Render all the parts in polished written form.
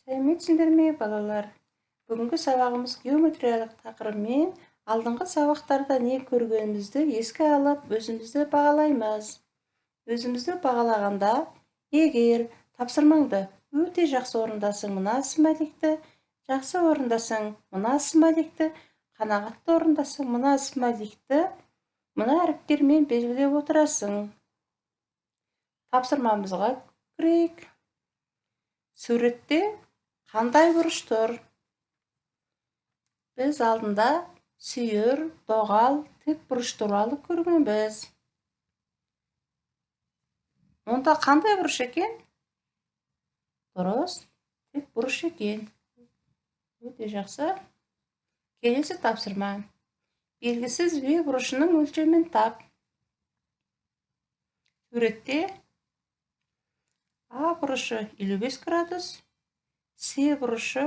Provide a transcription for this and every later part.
Сәлеметсіңдер ме, балалар? Бүгінгі сабағымыз геометриялық тақырыбымен алдыңғы сабақтарда не көргенімізді еске алып, өзімізді бағалаймыз. Өзімізді бағалағанда, егер тапсырмаңды өте жақсы орындасың, мына смайликті, жақсы орындасаң, мына смайликті, қанағатты орындасаң, мына смайликті, мына әріптермен белгілеп отырасың. Тапсырмамызға кірейік. Суретте қандай бұрыш тұр? Біз алдында сүйір, доғал, тік бұрыш туралы көргенбіз. Онда қандай бұрыш екен? Дұрыс, тік бұрыш екен. Өте жақсы. Келесі тапсырма. Белгісіз V бұрышының өлшемін тап. Суретте А бұрышы 55 градус, С бұрышы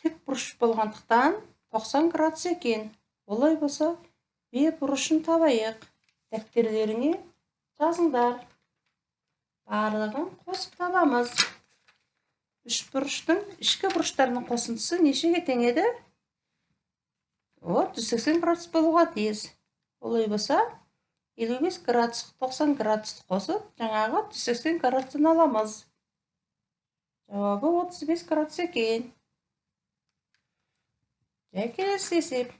тік бұрыш болғандықтан 90 градус екен. Олай болса, V бұрышын табайық. Дәптерлеріңе жазыңдар. Барлығын қосып табамыз. Үш бұрыштың ішкі бұрыштарының қосындысы нешеге тең еді? 180 градус болуға тиіс. Олай болса, 55 градус, 90 градус қосып, жаңағы 180 градустан аламыз. Жауабы 35 градус екен. Келесі есеп.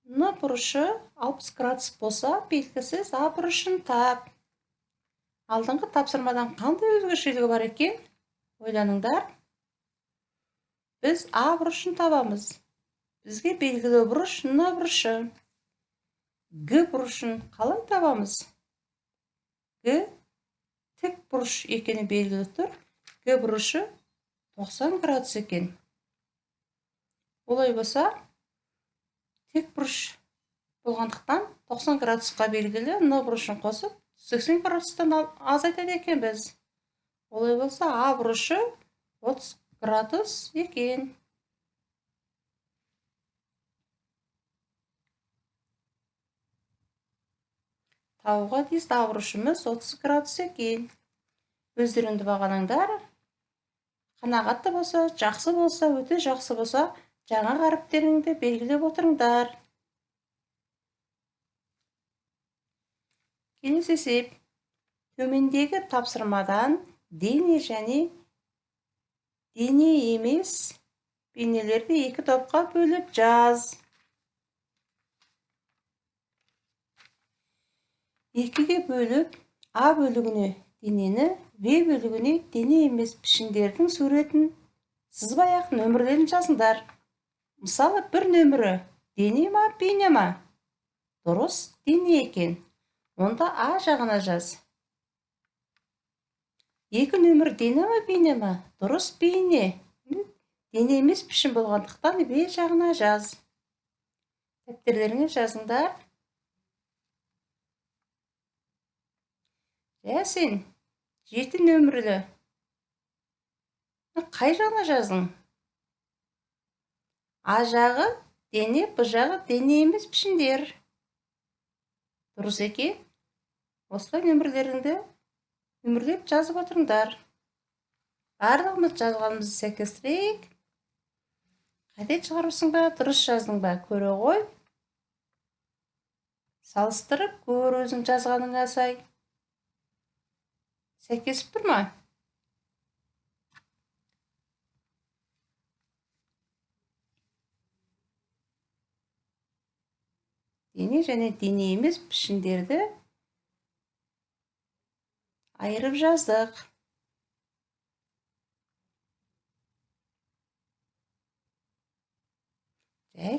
Н бұрышы 60 градус болса, белгісіз А бұрышын тап. Алдыңғы тапсырмадан қандай өзгешелігі бар екен? Ойланыңдар. Біз А бұрышын табамыз. Бізге белгілі бұрыш Н бұрышы. Г бұрышын қалай табамыз? Г тік бұрыш екені белгілі тұр. Г бұрышы 90 градус екен. Олай болса, тік бұрыш болғандықтан 90 градусқа белгілі Н бұрышын қосып, 80 градустан азайтады екен біз. Олай болса, А бұрышы 30 градус екен. Табуға тиісті А бұрышымыз 30 градус екен. Өздеріңді бағалаңдар. Қанағатты болса, жақсы болса, өте жақсы болса, жаңа әріптеріңді белгілеп отырыңдар. Келесі есеп. Төмендегі тапсырмадан дене және дене емес бейнелерді екі топқа бөліп жаз. Екіге бөліп А бөлігіне денені, В бөлігіне дене емес пішіндердің суретін сызбай-ақ нөмірлерін жазыңдар. Мысалы, бір нөмірі дене ма, бейне ма? Дұрыс, дене екен. Онда А жағына жаз. Екі нөмір дене ма, бейне ма? Дұрыс, бейне. Дене емес пішін болғандықтан В жағына жаз. Дәптерлеріңе жазыңдар. Сен 7 нөмірлі. Қай жағына жаздың? А жағы дене, Б жағы дене емес пішіндер. Дұрыс екен. Осылай нөмірлеріңді нөмірлеп жазып отырыңдар. Барлығымыз жазғанымызды сәйкестірейік. Қате шығарырсың ба, дұрыс жаздың ба, көре ғой. Салыстырып көр өзің жазғаныңа сай. Сәйкесіп тұр ма? Дене және дене емес пішіндерді айырып жаздық.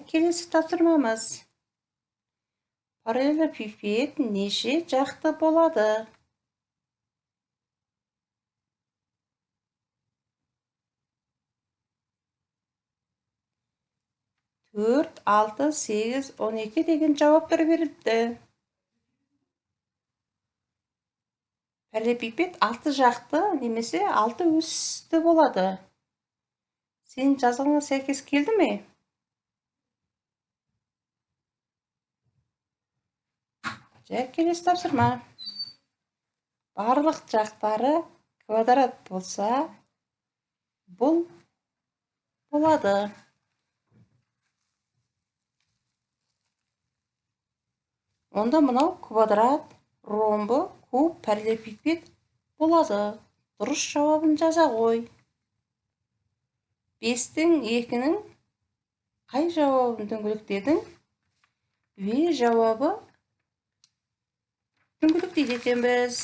Келесі тапсырмамыз. Параллелепипед неше жақты болады? 4, 6, 8, 12 деген жауаптар берілді. Параллелепипед 6 жақты немесе 6 өсті болады. Сен жазғаныңа сәйкес келді ме? Келесі тапсырма. Барлық жақтары квадрат болса, бұл болады. Онда мынау квадрат, ромбы, куб, параллелепипед болады. Дұрыс жауабын жаза ғой. 5-тің 2-нің қай жауабын дөңгелектедің? В жауабы дөңгелектейді екенбіз.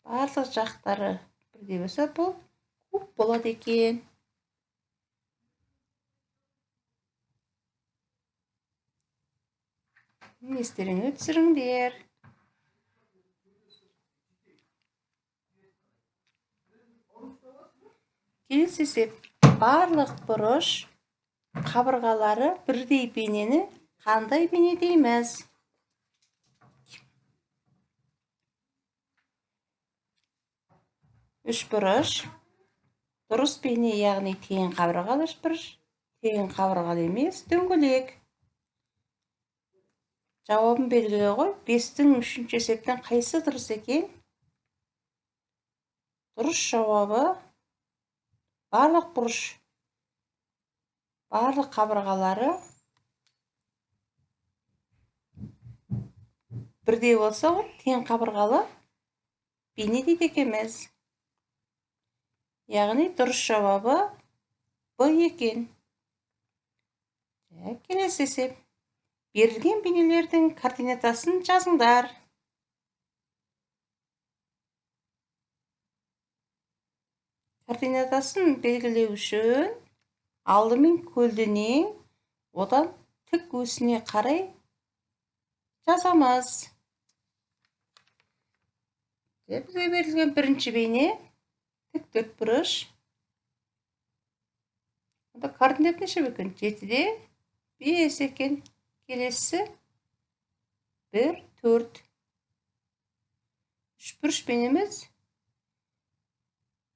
Барлық жақтары бірдей болса, бұл куб болады екен. Естеріңе түсіріңдер. Келесі есеп. Барлық бұрыш қабырғалары бірдей бейнені қандай бейне дейміз? Үшбұрыш. Дұрыс бейне, яғни тең қабырғалы үшбұрыш. Тең қабырғалы емес, дөңгелек. Жауабын белгіле ғой. 5-тің 3-ші есептен қайсы дұрыс екен? Дұрыс жауабы барлық бұрыш, барлық қабырғалары бірдей болса, тең қабырғалы бейне дейді екенбіз. Яғни дұрыс жауабы Б екен. Келесі есеп. Берілген бейнелердің координатасын жазыңдар. Координатасын белгілеу үшін алдымен көлденең, одан тік осіне қарай жазамыз. Бізге берілген бірінші бейне тік төртбұрыш. Онда координат неше екен? 7-де 5 екен. Келесі 1, 4. Үшбұрыш бейнеміз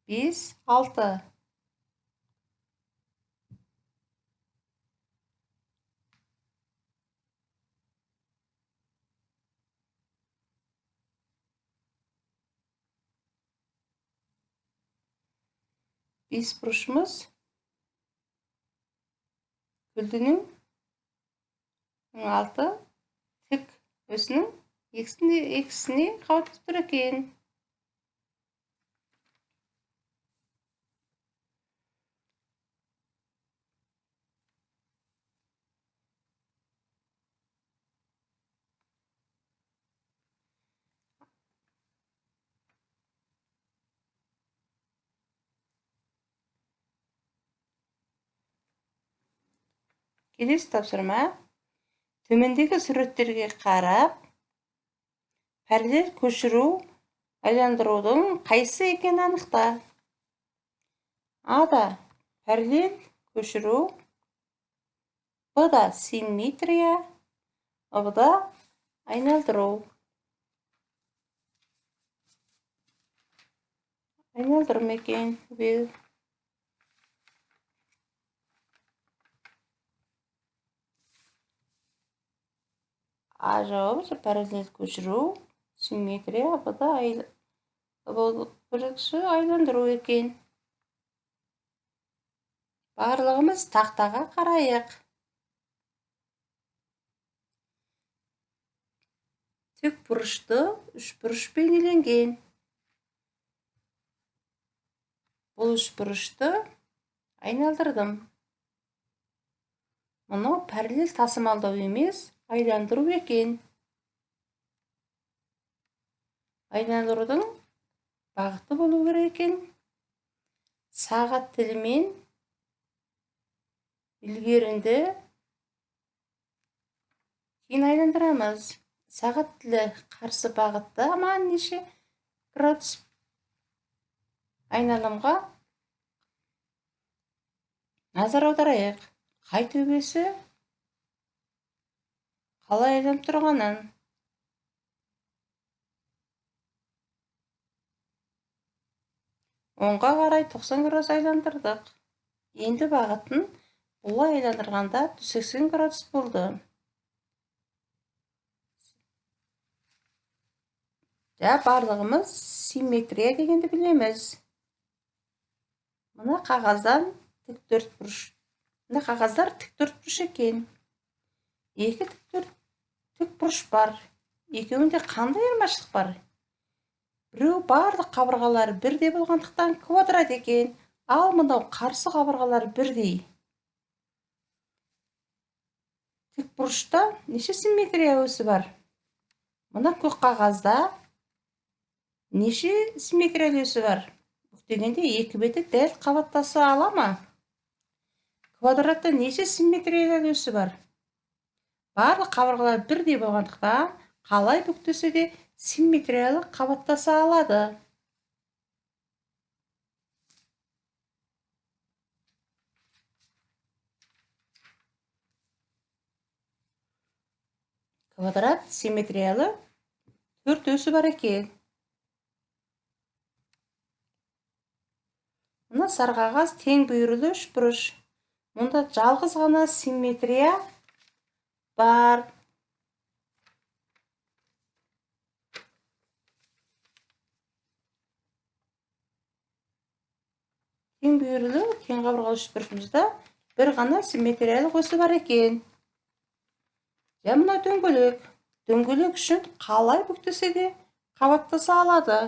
5, 6. Бес бұрышымыз көлденең 6, тік осінің екісіне қауытып тұр екен. Келесі тапсырма. Төмендегі суреттерге қарап, параллель көшіру, айландырудың қайсы екенін анықта. А-да параллель көшіру, Б-да симметрия, В-да айналдыру. Айналдырым екен. А жауабы параллель көшіру, симметрия, В-да айландыру екен. Барлығымыз тақтаға қарайық. Тік бұрышты үшбұрыш бейнеленген. Бұл үшбұрышты айналдырдым. Мұны параллель тасымалдау емес, айландыру екен. Айналдырудың бағыты болу керек екен. Сағат тілімен ілгерінді кейін айландырамыз. Сағат тілі қарсы бағытта аман неше градус айналымға назар аударайық. Қай төбесі қалай айланып тұрғанын. Оңға қарай 90 градус айландырдық. Енді бағытын бұлай айландырғанда 180 градус болды. Барлығымыз симметрия дегенді білеміз. Мына қағаздар тіктөртбұрыш екен. Екі тікбұрыш бар. Екеуінде қандай айырмашылық бар? Біреу барлық қабырғалары бірдей болғандықтан квадрат екен, ал мынау қарсы қабырғалар бірдей. Тікбұрышта неше симметрия өсі бар? Мына көк қағазда неше симметрия өсі бар? Бүктегенде екі беті дәл қабаттаса ала ма? Квадратта неше симметрия өсі бар? Барлық қабырғалар бірдей болғандықтан қалай бүктесе де симметриялы қабаттаса алады. Квадрат симметриялы 4 өсі бар екен. Мына сары қағаз тең бүйірлі үшбұрыш. Мұнда жалғыз ғана симметрия бар. Тең бүйірлі, тең қабырғалы үшбұрышымызда бір ғана симметриялық өсі бар екен. Мына дөңгелек. Дөңгелек үшін қалай бүктесе де қабаттаса алады.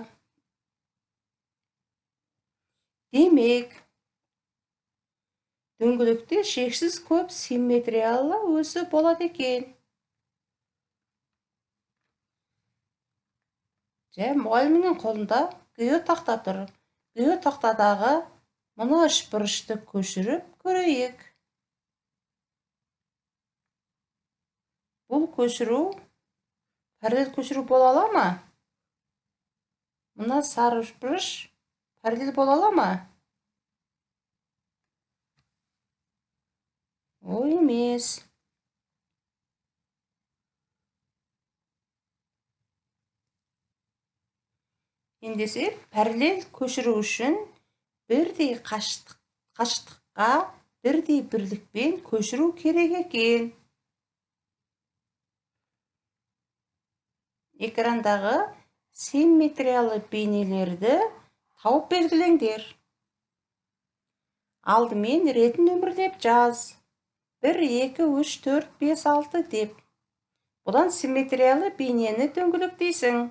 Демек, дөңгелекте шексіз көп симметриялы өсі болады екен. Мұғалімнің қолында геотақта тұр. Геотақтадағы мына үшбұрышты көшіріп көрейік. Бұл көшіру, параллель көшіру бола ала ма? Мына сары үшбұрыш параллель бола ала ма? Ой, емес. Ендесе, параллель көшіру үшін бірдей қашықтыққа бірдей бірлікпен көшіру керек екен. Экрандағы симметриялы бейнелерді тауып белгілеңдер. Алдымен ретін нөмірлеп жаз. 1, 2, 3, 4, 5, 6 деп. Бұдан симметриялы бейнені дөңгелектейсің.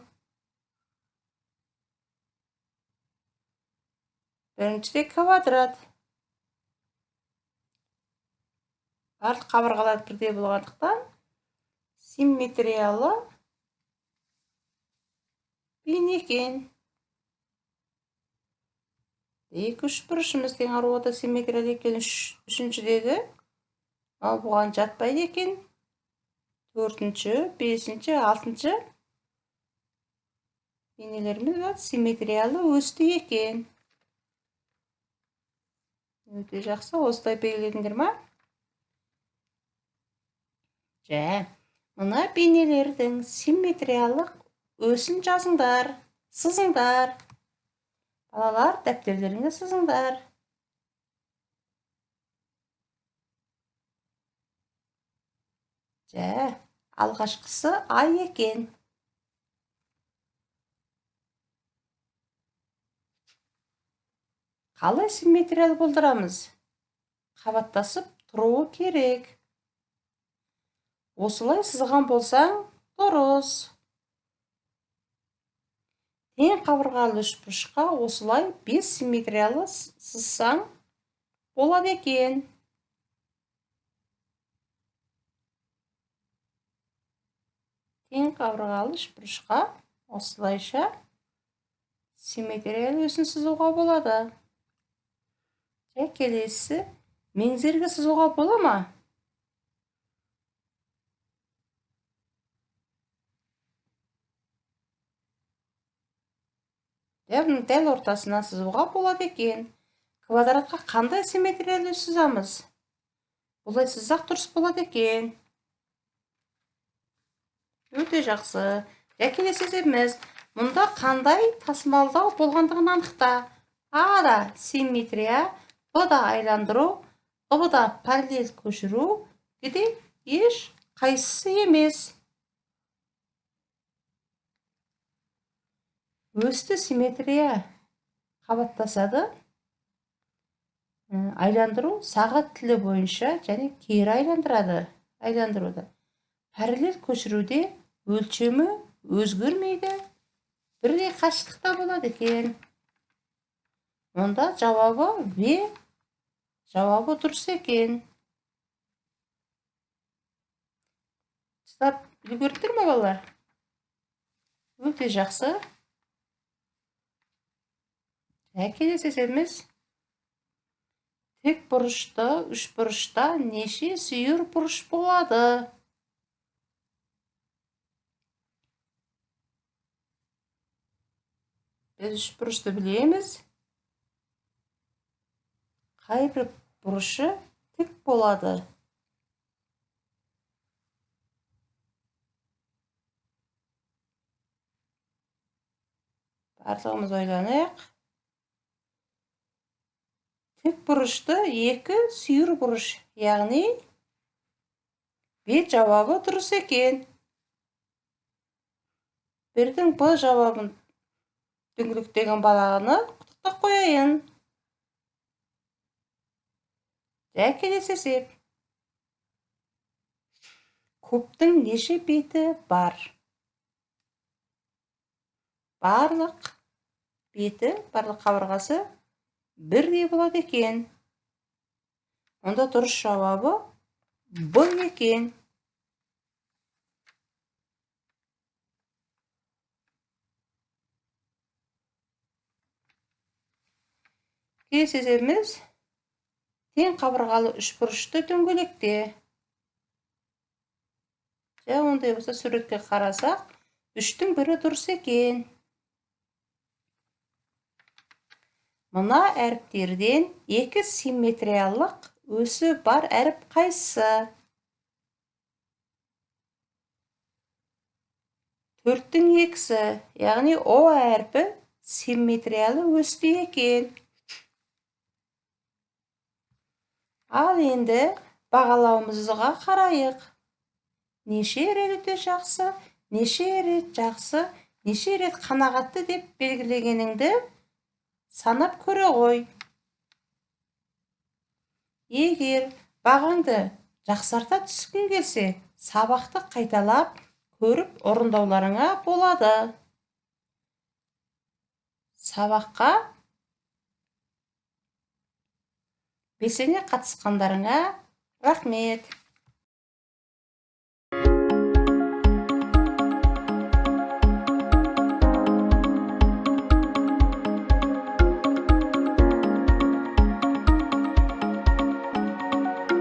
Біріншіде квадрат. Барлық қабырғалар бірдей болғандықтан симметриялы бейне екен. Екі үшбұрышымыз тең аруы симметриялы екен. Үшіншідегі бұған жатпайды екен. Төртінші, бесінші, алтыншы бейнелеріміз симметриялы өсті екен. Өте жақсы, осылай белгіледіңдер ма? Мына бейнелердің симметриялық өсін жазыңдар, сызыңдар. Балалар, дәптерлеріңе сызыңдар. Алғашқысы ай екен. Қалай симметриялы болдырамыз? Қабаттасып тұруы керек. Осылай сызған болсаң, дұрыс. Тең қабырғалы үшбұрышқа осылай 5 симметриялы сызсаң болады екен. Тең қабырғалы үшбұрышқа осылайша симметриялы өсін сызуға болады. Келесі меңзерге сызуға бола ма? Дәл ортасына сызуға болады екен. Квадратқа қандай симметриялы сызамыз? Бұлай сызсақ дұрыс болады екен. Өте жақсы. Келесі есебіміз. Мұнда қандай тасымалдау болғандығын анықта. А-да симметрия, Б-да айландыру, Б-да параллель көшіру, Г-де еш қайсысы емес. Өсті симметрия қабаттасады. Айландыру сағат тілі бойынша және кері айландыруды. Параллель көшіруде өлшемі өзгермейді, бірдей қашықтықта болады екен. Онда жауабы В, жауабы дұрыс екен. Шыдап үлгердіңдер ме балалар? Өте жақсы. Келесі сөзіміз. Тік бұрышты үшбұрышта неше сүйір бұрыш болады? Біз үшбұрышты білеміз. Қайбір бұрышы тік болады. Барлығымыз ойланайық. Тік бұрышты екі сүйір бұрыш, яғни бет жауабы дұрыс екен. Бірдің Б жауабын дөңгелектеген балағына құттықтап қояйын. Келесі есеп. Кубтың неше беті бар? Барлық беті, барлық қабырғасы бірдей болады екен. Онда дұрыс жауабы Б екен. Келесі сөзіміз тең қабырғалы үшбұрышты дөңгелекте. Ондай болса суретке қарасақ, үштің бірі дұрыс екен. Мына әріптерден екі симметриялық өсі бар әріп қайсысы? Төрттің екісі, яғни О әріпі симметриялы өсті екен. Ал енді бағалауымызға қарайық. Неше рет өте жақсы, неше рет жақсы, неше рет қанағатты деп белгілегеніңді санап көре ғой. Егер бағаңды жақсарта түскің келсе, сабақты қайталап көріп орындауларыңа болады. Сабаққа белсене қатысқандарыңа рахмет.